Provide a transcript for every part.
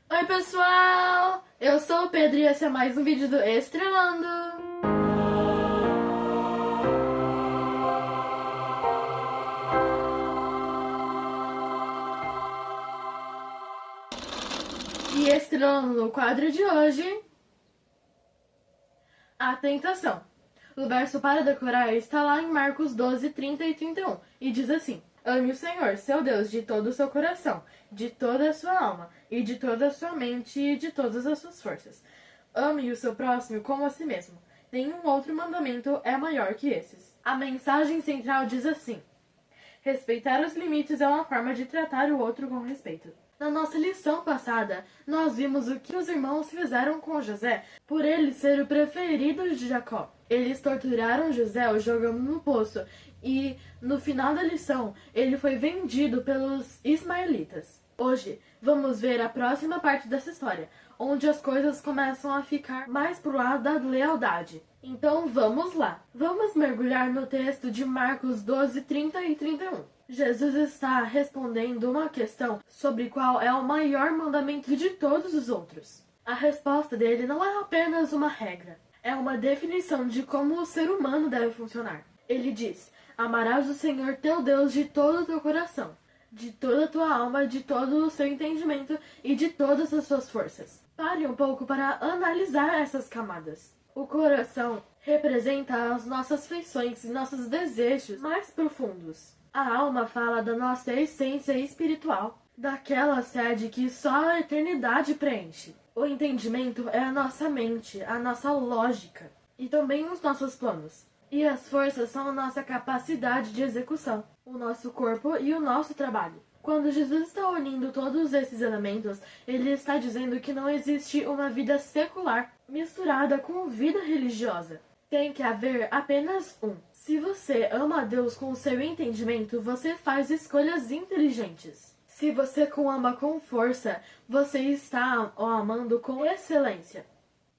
Oi pessoal, eu sou o Pedro e esse é mais um vídeo do Estrelando. E estrelando no quadro de hoje, a tentação. O verso para decorar está lá em Marcos 12, 30 e 31 e diz assim: Ame o Senhor, seu Deus, de todo o seu coração, de toda a sua alma, e de toda a sua mente e de todas as suas forças. Ame o seu próximo como a si mesmo. Nenhum outro mandamento é maior que esses. A mensagem central diz assim: respeitar os limites é uma forma de tratar o outro com respeito. Na nossa lição passada, nós vimos o que os irmãos fizeram com José por ele ser o preferido de Jacó. Eles torturaram José o jogando no poço e, no final da lição, ele foi vendido pelos ismaelitas. Hoje, vamos ver a próxima parte dessa história, onde as coisas começam a ficar mais pro lado da lealdade. Então vamos lá. Vamos mergulhar no texto de Marcos 12, 30 e 31. Jesus está respondendo uma questão sobre qual é o maior mandamento de todos os outros. A resposta dele não é apenas uma regra, é uma definição de como o ser humano deve funcionar. Ele diz: amarás o Senhor teu Deus de todo o teu coração, de toda a tua alma, de todo o seu entendimento e de todas as suas forças. Pare um pouco para analisar essas camadas. O coração representa as nossas feições e nossos desejos mais profundos. A alma fala da nossa essência espiritual, daquela sede que só a eternidade preenche. O entendimento é a nossa mente, a nossa lógica e também os nossos planos. E as forças são a nossa capacidade de execução, o nosso corpo e o nosso trabalho. Quando Jesus está unindo todos esses elementos, ele está dizendo que não existe uma vida secular misturada com vida religiosa. Tem que haver apenas um. Se você ama a Deus com o seu entendimento, você faz escolhas inteligentes. Se você o ama com força, você está o amando com excelência.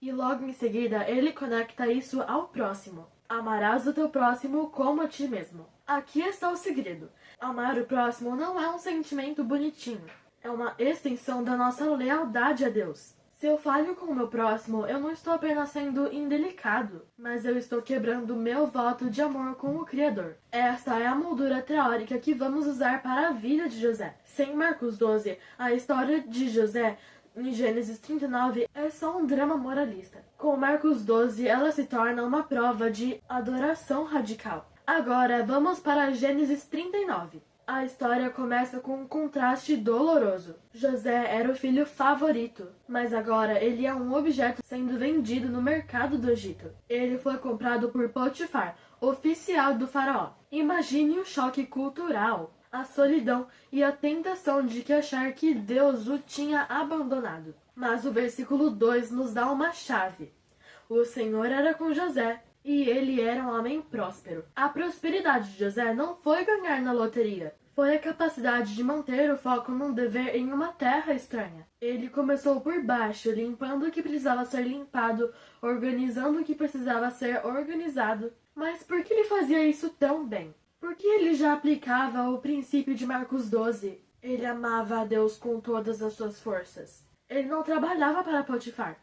E logo em seguida, ele conecta isso ao próximo. Amarás o teu próximo como a ti mesmo. Aqui está o segredo. Amar o próximo não é um sentimento bonitinho. É uma extensão da nossa lealdade a Deus. Se eu falho com o meu próximo, eu não estou apenas sendo indelicado, mas eu estou quebrando meu voto de amor com o Criador. Esta é a moldura teórica que vamos usar para a vida de José. Sem Marcos 12, a história de José em Gênesis 39 é só um drama moralista. Com Marcos 12, ela se torna uma prova de adoração radical. Agora, vamos para Gênesis 39. A história começa com um contraste doloroso. José era o filho favorito, mas agora ele é um objeto sendo vendido no mercado do Egito. Ele foi comprado por Potifar, oficial do faraó. Imagine o choque cultural, a solidão e a tentação de que achar que Deus o tinha abandonado. Mas o versículo 2 nos dá uma chave. O Senhor era com José, e ele era um homem próspero. A prosperidade de José não foi ganhar na loteria. Foi a capacidade de manter o foco num dever em uma terra estranha. Ele começou por baixo, limpando o que precisava ser limpado, organizando o que precisava ser organizado. Mas por que ele fazia isso tão bem? Porque ele já aplicava o princípio de Marcos 12. Ele amava a Deus com todas as suas forças. Ele não trabalhava para Potifar.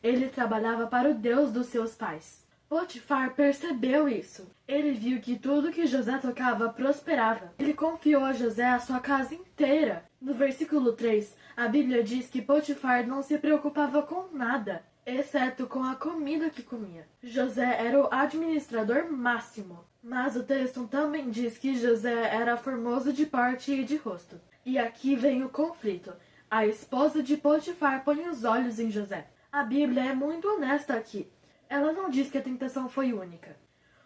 Ele trabalhava para o Deus dos seus pais. Potifar percebeu isso. Ele viu que tudo que José tocava prosperava. Ele confiou a José a sua casa inteira. No versículo 3, a Bíblia diz que Potifar não se preocupava com nada, exceto com a comida que comia. José era o administrador máximo. Mas o texto também diz que José era formoso de porte e de rosto. E aqui vem o conflito. A esposa de Potifar põe os olhos em José. A Bíblia é muito honesta aqui. Ela não diz que a tentação foi única.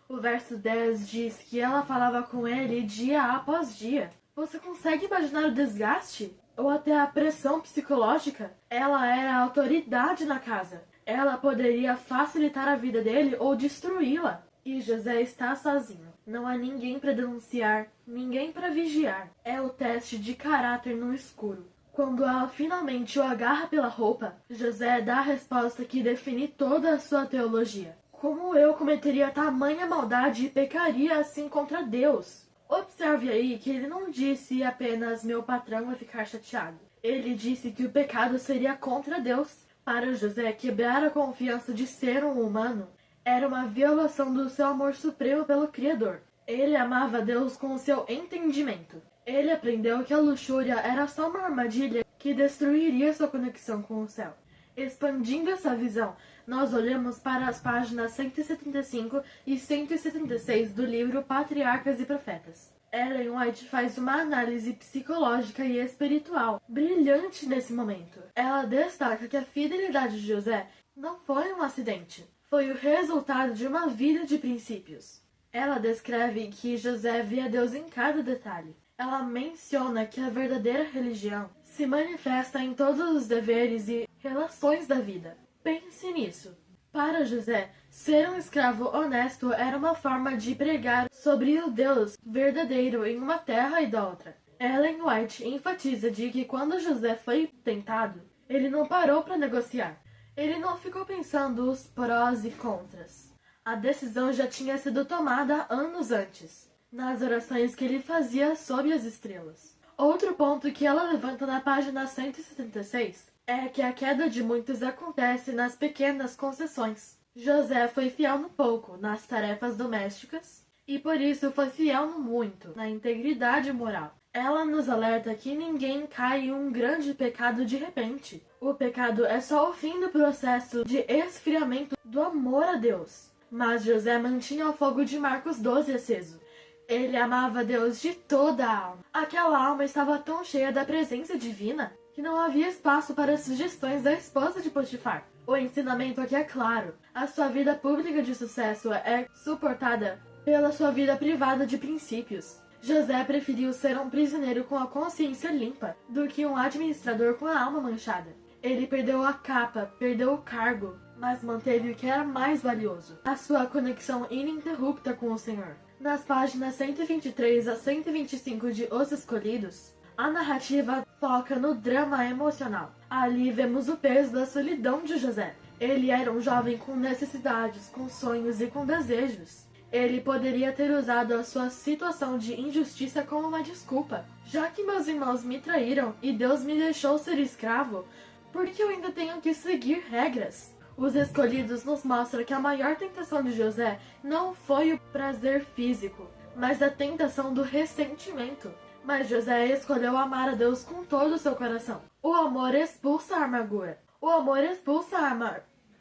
O verso 10 diz que ela falava com ele dia após dia. Você consegue imaginar o desgaste? Ou até a pressão psicológica? Ela era a autoridade na casa. Ela poderia facilitar a vida dele ou destruí-la. E José está sozinho. Não há ninguém para denunciar, ninguém para vigiar. É o teste de caráter no escuro. Quando ela finalmente o agarra pela roupa, José dá a resposta que define toda a sua teologia. Como eu cometeria tamanha maldade e pecaria assim contra Deus? Observe aí que ele não disse apenas meu patrão vai ficar chateado. Ele disse que o pecado seria contra Deus. Para José, quebrar a confiança de ser um humano era uma violação do seu amor supremo pelo Criador. Ele amava Deus com o seu entendimento. Ele aprendeu que a luxúria era só uma armadilha que destruiria sua conexão com o céu. Expandindo essa visão, nós olhamos para as páginas 175 e 176 do livro Patriarcas e Profetas. Ellen White faz uma análise psicológica e espiritual brilhante nesse momento. Ela destaca que a fidelidade de José não foi um acidente, foi o resultado de uma vida de princípios. Ela descreve que José via Deus em cada detalhe. Ela menciona que a verdadeira religião se manifesta em todos os deveres e relações da vida. Pense nisso. Para José, ser um escravo honesto era uma forma de pregar sobre o Deus verdadeiro em uma terra idólatra. Ellen White enfatiza de que quando José foi tentado, ele não parou para negociar. Ele não ficou pensando os prós e contras. A decisão já tinha sido tomada anos antes, nas orações que ele fazia sob as estrelas. Outro ponto que ela levanta na página 176 é que a queda de muitos acontece nas pequenas concessões. José foi fiel no pouco, nas tarefas domésticas, e por isso foi fiel no muito, na integridade moral. Ela nos alerta que ninguém cai em um grande pecado de repente. O pecado é só o fim do processo de esfriamento do amor a Deus. Mas José mantinha o fogo de Marcos 12 aceso. Ele amava Deus de toda a alma. Aquela alma estava tão cheia da presença divina que não havia espaço para as sugestões da esposa de Potifar. O ensinamento aqui é claro. A sua vida pública de sucesso é suportada pela sua vida privada de princípios. José preferiu ser um prisioneiro com a consciência limpa do que um administrador com a alma manchada. Ele perdeu a capa, perdeu o cargo, mas manteve o que era mais valioso, a sua conexão ininterrupta com o Senhor. Nas páginas 123 a 125 de Os Escolhidos, a narrativa foca no drama emocional. Ali vemos o peso da solidão de José. Ele era um jovem com necessidades, com sonhos e com desejos. Ele poderia ter usado a sua situação de injustiça como uma desculpa. Já que meus irmãos me traíram e Deus me deixou ser escravo, por que eu ainda tenho que seguir regras? Os Escolhidos nos mostram que a maior tentação de José não foi o prazer físico, mas a tentação do ressentimento. Mas José escolheu amar a Deus com todo o seu coração. O amor expulsa a amargura. O amor expulsa a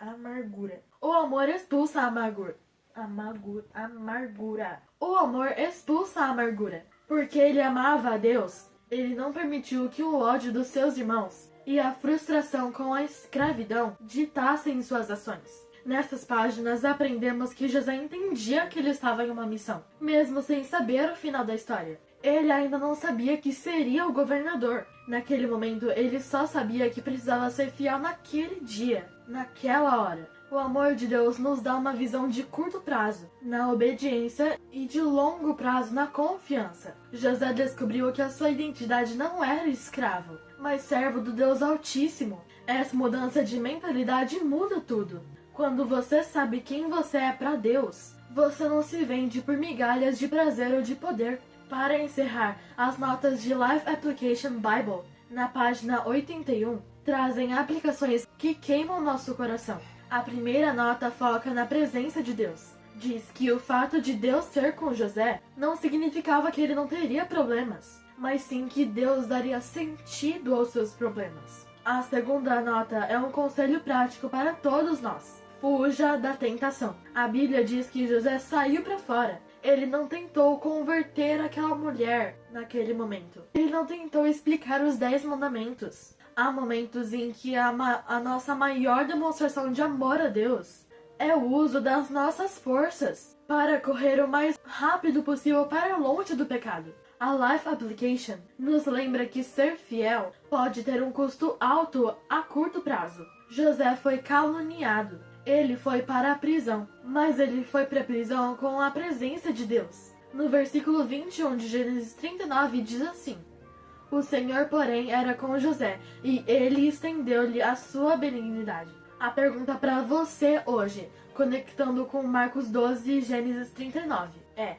amargura. O amor expulsa a amargura. O amor expulsa a amargura. Porque ele amava a Deus, ele não permitiu que o ódio dos seus irmãos e a frustração com a escravidão ditassem suas ações. Nessas páginas aprendemos que José entendia que ele estava em uma missão, mesmo sem saber o final da história. Ele ainda não sabia que seria o governador. Naquele momento, ele só sabia que precisava ser fiel naquele dia, naquela hora. O amor de Deus nos dá uma visão de curto prazo, na obediência, e de longo prazo, na confiança. José descobriu que a sua identidade não era escravo, mas servo do Deus Altíssimo. Essa mudança de mentalidade muda tudo. Quando você sabe quem você é para Deus, você não se vende por migalhas de prazer ou de poder. Para encerrar, as notas de Life Application Bible, na página 81, trazem aplicações que queimam nosso coração. A primeira nota foca na presença de Deus. Diz que o fato de Deus ser com José não significava que ele não teria problemas, mas sim que Deus daria sentido aos seus problemas. A segunda nota é um conselho prático para todos nós. Fuja da tentação. A Bíblia diz que José saiu para fora. Ele não tentou converter aquela mulher naquele momento. Ele não tentou explicar os 10 mandamentos. Há momentos em que a nossa maior demonstração de amor a Deus é o uso das nossas forças para correr o mais rápido possível para longe do pecado. A Life Application nos lembra que ser fiel pode ter um custo alto a curto prazo. José foi caluniado. Ele foi para a prisão, mas ele foi para a prisão com a presença de Deus. No versículo 21 de Gênesis 39 diz assim: O Senhor, porém, era com José, e ele estendeu-lhe a sua benignidade. A pergunta para você hoje, conectando com Marcos 12 e Gênesis 39, é: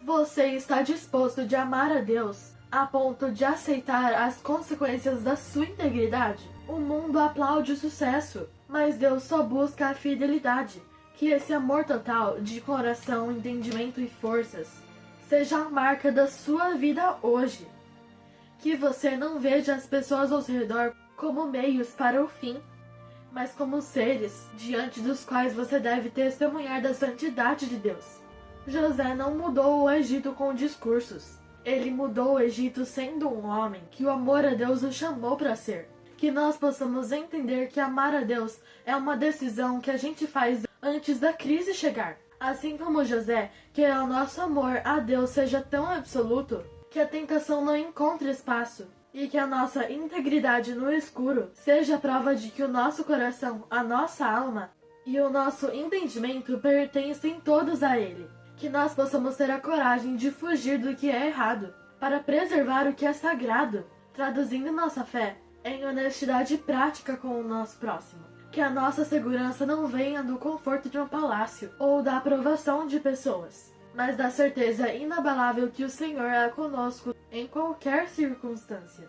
você está disposto de amar a Deus a ponto de aceitar as consequências da sua integridade, o mundo aplaude o sucesso, mas Deus só busca a fidelidade. Que esse amor total de coração, entendimento e forças seja a marca da sua vida hoje. Que você não veja as pessoas ao seu redor como meios para o fim, mas como seres diante dos quais você deve testemunhar da santidade de Deus. José não mudou o Egito com discursos. Ele mudou o Egito sendo um homem que o amor a Deus o chamou para ser. Que nós possamos entender que amar a Deus é uma decisão que a gente faz antes da crise chegar. Assim como José, que o nosso amor a Deus seja tão absoluto que a tentação não encontre espaço e que a nossa integridade no escuro seja a prova de que o nosso coração, a nossa alma e o nosso entendimento pertencem todos a Ele. Que nós possamos ter a coragem de fugir do que é errado para preservar o que é sagrado, traduzindo nossa fé em honestidade prática com o nosso próximo. Que a nossa segurança não venha do conforto de um palácio ou da aprovação de pessoas, mas da certeza inabalável que o Senhor é conosco em qualquer circunstância.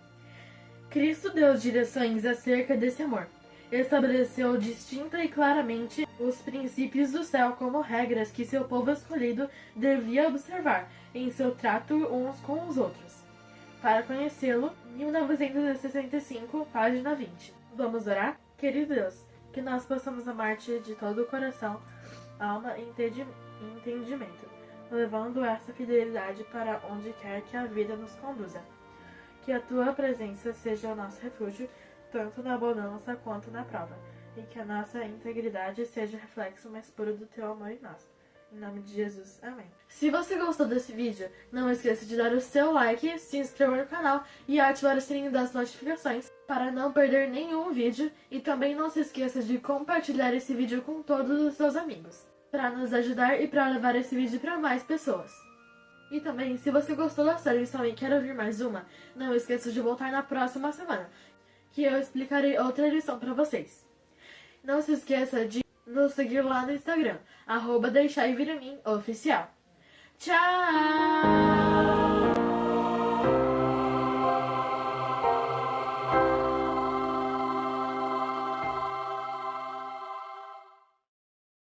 Cristo deu direções acerca desse amor. Estabeleceu distinta e claramente os princípios do céu como regras que seu povo escolhido devia observar em seu trato uns com os outros. Para conhecê-lo, 1965, página 20. Vamos orar? Querido Deus, que nós possamos amar-te de todo o coração, alma e entendimento, levando essa fidelidade para onde quer que a vida nos conduza. Que a tua presença seja o nosso refúgio, tanto na bonança quanto na prova, e que a nossa integridade seja reflexo mais puro do teu amor em nós. Em nome de Jesus, amém. Se você gostou desse vídeo, não esqueça de dar o seu like, se inscrever no canal e ativar o sininho das notificações para não perder nenhum vídeo, e também não se esqueça de compartilhar esse vídeo com todos os seus amigos, para nos ajudar e para levar esse vídeo para mais pessoas. E também, se você gostou da série e também quer ouvir mais uma, não esqueça de voltar na próxima semana, que eu explicarei outra lição para vocês. Não se esqueça de nos seguir lá no Instagram, @deixaiviramin oficial. Tchau!